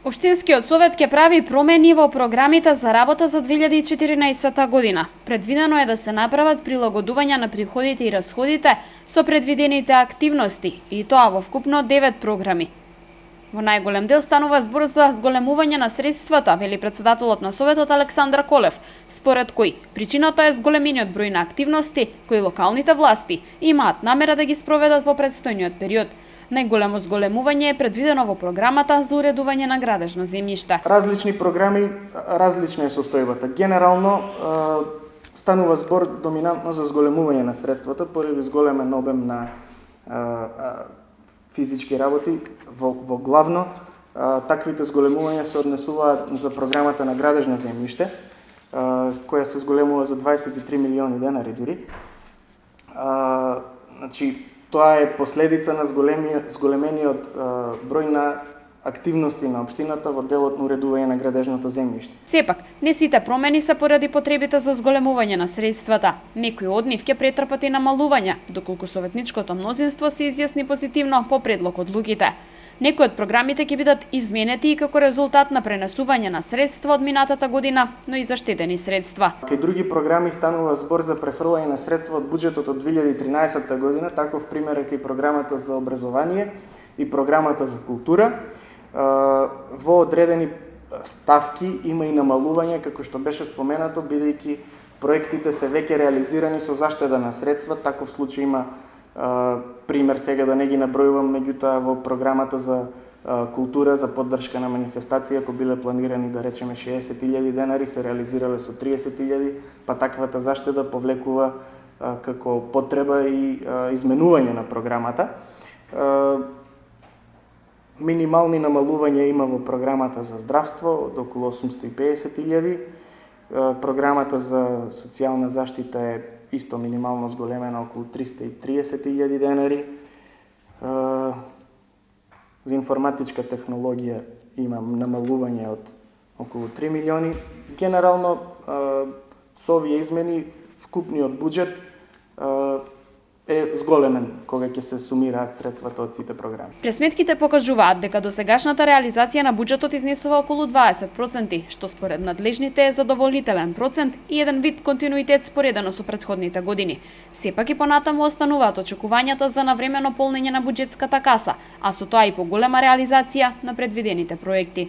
Општинскиот совет ќе прави промени во програмите за работа за 2014 година. Предвидено е да се направат прилагодувања на приходите и расходите со предвидените активности, и тоа во вкупно 9 програми. Во најголем дел станува збор за зголемување на средствата, вели председателот на Советот Александар Колев, според кој причината е зголемениот број на активности кои локалните власти имаат намера да ги спроведат во предстојниот период. Најголемо зголемување е предвидено во програмата за уредување на градежно земјиште. Различни програми, различна е состојбата. Генерално станува збор доминантно за зголемување на средствата поради зголемен обем на физички работи. Во главно таквите зголемувања се однесуваат за програмата на градежно земјиште, која се зголемува за 23 милиони денари дури. Значи, тоа е последица на зголемениот број на активности на општината во делот на уредување на градежното земјиште. Сепак, не сите промени се поради потребите за зголемување на средствата. Некои од нив ќе претрпат и намалување, доколку советничкото мнозинство се изјасни позитивно по предлог од луѓите. Некои од програмите ќе бидат изменети и како резултат на пренесување на средства од минатата година, но и заштедени средства. Кај други програми станува збор за префрлање на средства од буџетот од 2013 година, таков пример е кај програмата за образование и програмата за култура. Во одредени ставки има и намалување, како што беше споменато, бидејќи проектите се веќе реализирани со заштеда на средства. Таков случај има пример, сега да не ги набројувам, меѓутоа во програмата за култура, за поддршка на манифестација, ако биле планирани да речеме 60.000 денари, се реализирале со 30.000, па таквата заштеда повлекува како потреба и изменување на програмата. Минимални намалувања има во програмата за здравство од околу 850.000, програмата за социјална заштита е исто минимално зголемена околу 330.000 денари. За информатичка технологија има намалување од околу 3 милиони. Генерално со овие измени вкупниот буџет е зголемен кога ќе се сумираат средствата од сите програми. Пресметките покажуваат дека досегашната реализација на буџетот изнесува околу 20%, што според надлежните е задоволителен процент и еден вид континуитет споредено со претходните години. Сепак и понатаму остануваат очекувањата за навремено полнење на буџетската каса, а со тоа и поголема реализација на предвидените проекти.